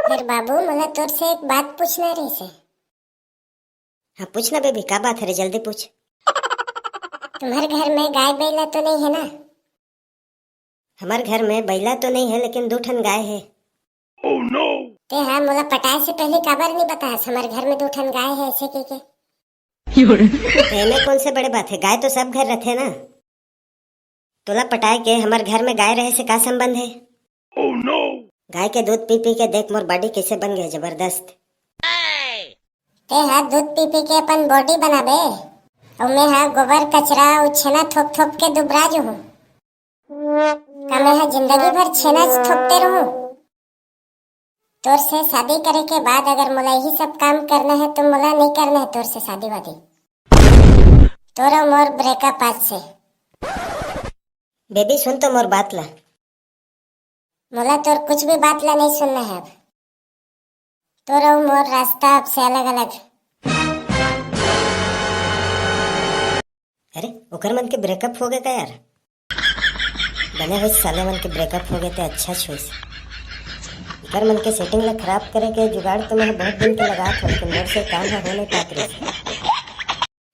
फिर बाबू मोला तोर से एक बात पूछना रही से। हाँ पूछना बेबी, क्या बात है रे, जल्दी पूछ। तुम्हारे घर में गाय बैला तो नहीं है ना? हमारे घर में बैला तो नहीं है, लेकिन 2 ठन गाय है। Oh no! ते हाँ मोला पटाए से पहले काबर नहीं बताया हमारे घर में 2 ठन गाय है ऐसे के? पहले कौन से बड़े बात है, गाय तो सब घर रहते ना। तोला पटाए के हमारे घर में गाय रहे से का संबंध है? Oh no! गाय के दूध पी पी के देख मोर बॉडी कैसे बन गया, जबरदस्त। ते हाँ दूध पी पी के अपन बॉडी बनाबे और मैं हाँ गोबर कचरा और छेना थोप थोप के दुबरा जो हूँ। का मैं हाँ जिंदगी भर छेना थोपते रहूं? तोर से शादी करे के बाद अगर मोला यही सब काम करना है तो मोला नहीं करना है तोर से शादी वादी। तोरा मोर ब्रेकअप आज से। बेबी सुन तो मोर बात ला। मोला तोर कुछ भी बात ला नहीं सुनना है अब। तोरा मोर रास्ता अब से अलग अलग। अरे ओकर मन के ब्रेकअप हो गए का यार? बने हुए साले मन के ब्रेकअप हो गए थे, अच्छा छोइस। इकर मन के सेटिंग ला खराब करे के जुगाड़ तो मैं बहुत दिन के लगा था, लेकिन मेरे से काम हो नहीं पात रही।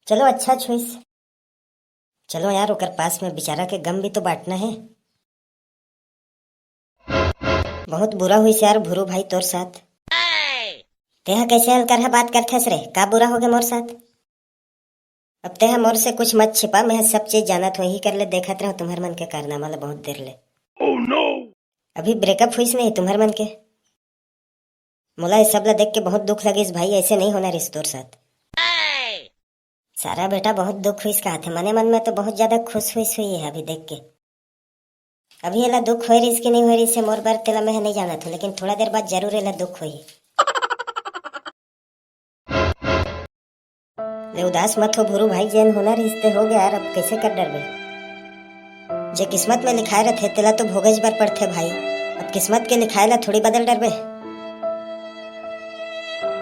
चलो अच्छा छोइस, चलो यार ओकर पास में बेचारा के गम भी तो बांटना है। बहुत बुरा हुई यार भूरू भाई तोर साथ। तेहा कैसे हल्का रहा बात करथस रे, का बुरा हो गया मोर साथ? अब तेहा मोर से कुछ मत छिपा, मैं सब चीज जानत हूँ, ही कर ले देखत रहो तुम्हारे मन के कारनामा ला बहुत देर ले। Oh no! अभी ब्रेकअप हुई नहीं तुम्हारे मन के? मोला इस सब ला देख के बहुत दुख लगी भाई, ऐसे नहीं होना रिश्तों साथ। सारा बेटा बहुत दुख हुई कहा थे, मने मन में तो बहुत ज्यादा खुश हुई है अभी देख के। अभी एला दुख हो रही कि नहीं हो रही से मोर बार तेला मैं नहीं जाना था, लेकिन थोड़ा देर बाद जरूर एला दुख हुई। ले उदास मत हो भूरू भाई, जैन होना रिश्ते हो गया यार, अब कैसे कर डर बे। जे किस्मत में लिखाए रहते तेला तो भोगज बार पड़ते भाई, अब किस्मत के लिखाए ला थोड़ी बदल डर बे।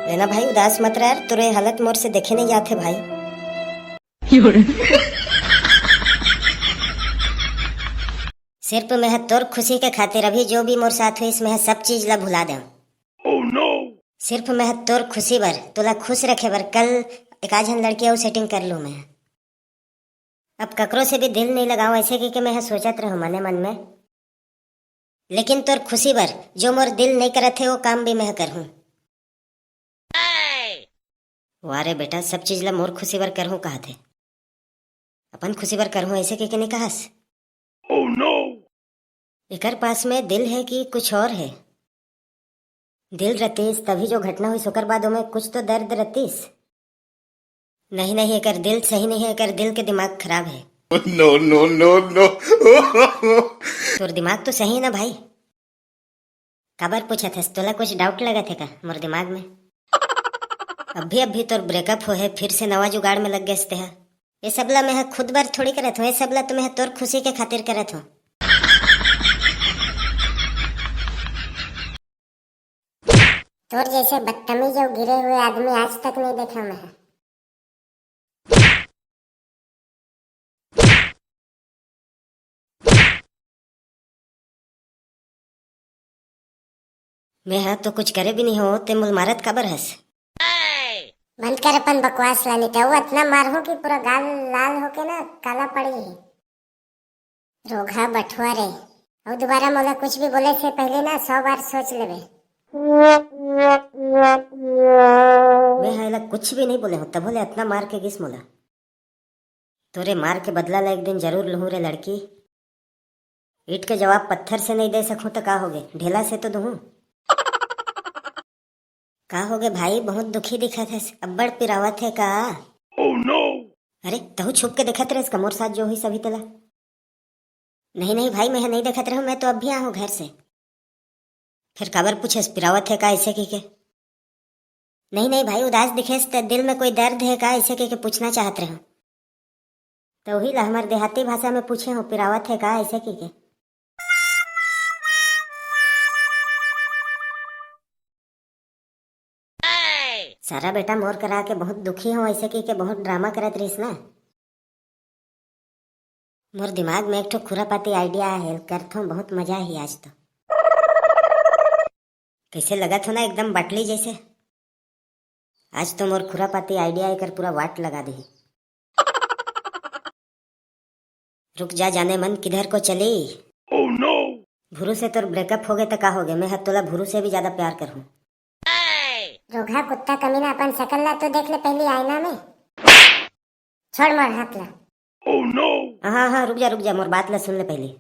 लेना भाई उदास मत रह यार, तुरे हालत मोर से देखे नहीं जाते भाई। सिर्फ मैं तोर खुशी के खातिर अभी जो भी मोर साथ हुई इसमें सब चीज ला भुला दे। Oh no! सिर्फ मैं तोर खुशी बर, तोला खुश रखे बर कल एक आजन लड़की और सेटिंग कर लूँ मैं। अब ककरो से भी दिल नहीं लगाऊं ऐसे कि मैं सोचत रहूं मने मन में, लेकिन तोर खुशी बर जो मोर दिल नहीं करत है वो काम भी मैं करूं। वारे बेटा सब चीज ला मोर खुशी बर करहूं कहा थे, अपन खुशी बर करहूं ऐसे कि नहीं कहस। Oh no! एकर पास में दिल है कि कुछ और है? दिल रतीस तभी जो घटना हुई सोकर बाद में कुछ तो दर्द रतीस। नहीं नहीं एकर दिल सही नहीं है, एकर दिल के दिमाग खराब है। No no no no! तोर दिमाग तो सही है ना भाई? काबर पूछा थे, तोला कुछ डाउट लगा थे का मोर दिमाग में? अभी तोर ब्रेकअप हो है, फिर से नवा जुगाड़ में लग गए है। ये सबला मैं खुद बार थोड़ी करत हूँ, ये सबला तो मैं तोर खुशी के खातिर करत हूँ। तोर जैसे बदतमीज और गिरे हुए आदमी आज तक नहीं देखा मैं। मैं हाँ तो कुछ करे भी नहीं हो, ते मुल मारत काबर हस? बंद कर अपन बकवास लानी, तो वो इतना मार हो कि पूरा गाल लाल होके ना काला पड़ी। रोगा बठुआ रे, और दोबारा मोला कुछ भी बोले से पहले ना 100 बार सोच लेवे। मैं हाँ कुछ भी नहीं बोले हो तब बोले इतना मार के किस मोला? तोरे मार के बदला ला एक दिन जरूर लूँ रे लड़की। ईट के जवाब पत्थर से नहीं दे सकूं तो का हो गए, ढेला से तो दूं। का हो गए भाई, बहुत दुखी दिखा थे, अब्बड़ पिरावत है का? Oh no! अरे तहु छुप के देखत रहे मोर साथ जो हुई सभी तला? नहीं नहीं भाई मैं नहीं देखत रहा, मैं तो अब भी आऊँ घर से। फिर काबर पूछे पिरावत है का ऐसे की के? नहीं नहीं भाई उदास दिखे दिल में कोई दर्द है का ऐसे के पूछना चाहत रहे। तो वही ला हमारे देहाती भाषा में पूछे हो पिरावत है का ऐसे की के? सारा बेटा मोर करा के बहुत दुखी हो ऐसे की के बहुत ड्रामा करत रहीस ना। मोर दिमाग में एक ठो खुरापाती आइडिया है, करता हूँ बहुत मजा ही आज तो। कैसे लगा था ना एकदम बाटली जैसे। आज तो मोर खुरापाती आइडिया आकर पूरा वाट लगा दी। रुक जा जाने मन, किधर को चली। Oh no! भूरू से तोर ब्रेकअप हो गए तो का हो गए, मैं हद तोला भूरू से भी ज्यादा प्यार करूं। रोगा कुत्ता कमीना अपन शकल ला तो देख ले पहले आईना में। छोड़ मोर हाथ ला। Oh no! हाँ हाँ रुक जा मोर बात ला सुन ले पहले।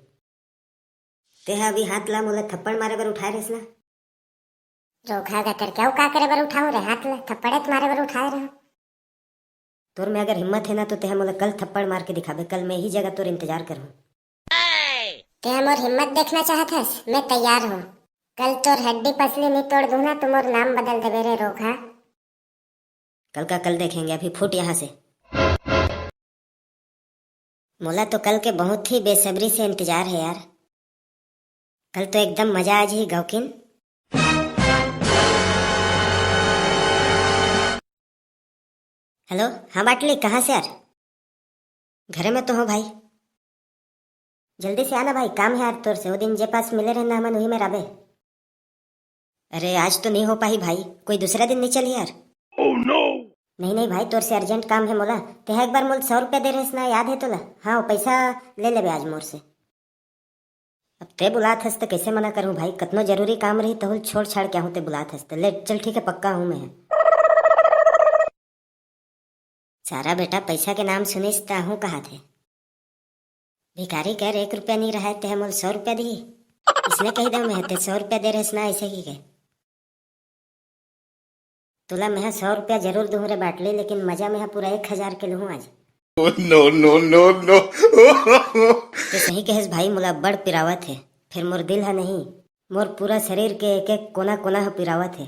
तेहा अभी हाथ ला मोला थप्पड़ मारे बर उठाए रहिस ना। रोगा गतर क्या का करे बर उठाऊं रे हाथ ला, थप्पड़े मारे बर उठाए रहो। तोर में अगर हिम्मत है ना तो तेहा मोला कल थप्पड़ मार के दिखाबे, कल मैं ही जगह तोर इंतजार करूं। ते मोर हिम्मत देखना चाहत हस, मैं तैयार हूँ। कल तोर हड्डी पसली नहीं तोड़ दूं ना तो मोर नाम बदल देबे रे रोगा। कल का कल देखेंगे, अभी फूट यहाँ से। मोला तो कल के बहुत ही बेसब्री से इंतजार है यार। कल तो एकदम मजा आ जी गौकिन। हेलो, हाँ बाटली, कहाँ से यार? घरे में तो हो भाई। जल्दी से आना भाई, काम है यार तोर से। वो दिन जे पास मिले रहना हमन वही में राबे। अरे आज तो नहीं हो पाई भाई, कोई दूसरा दिन नहीं चली यार। Oh no! नहीं भाई, तोर से अर्जेंट काम है मोला। तेहा एक बार मोल 100 रुपया दे रहे ना, याद है तोला? हाँ वो पैसा ले लेबे आज मोर से। अब ते बुलात हस तो कैसे मना करूं भाई, कतनो जरूरी काम रही तो छोड़ छाड़ क्या हूं, ते बुलात हस तो ले चल ठीक है, पक्का हूं मैं। सारा बेटा पैसा के नाम सुनिस ता हूं कहा थे। भिखारी कह 1 रुपया नहीं रहा है, ते मोल 100 रुपया दी। इसने कही दो मैं ते 100 रुपया दे रहे ना, ऐसे ही कह। तुला मैं 100 रुपया जरूर दूं रे बाटली, लेकिन मजा में पूरा 1000 के लूँ आज। Oh no no no no! ते सही कहेस भाई, मोला बड़ पिरावत है। फिर मोर दिल है नहीं, मोर पूरा शरीर के एक एक कोना कोना पिरावत है।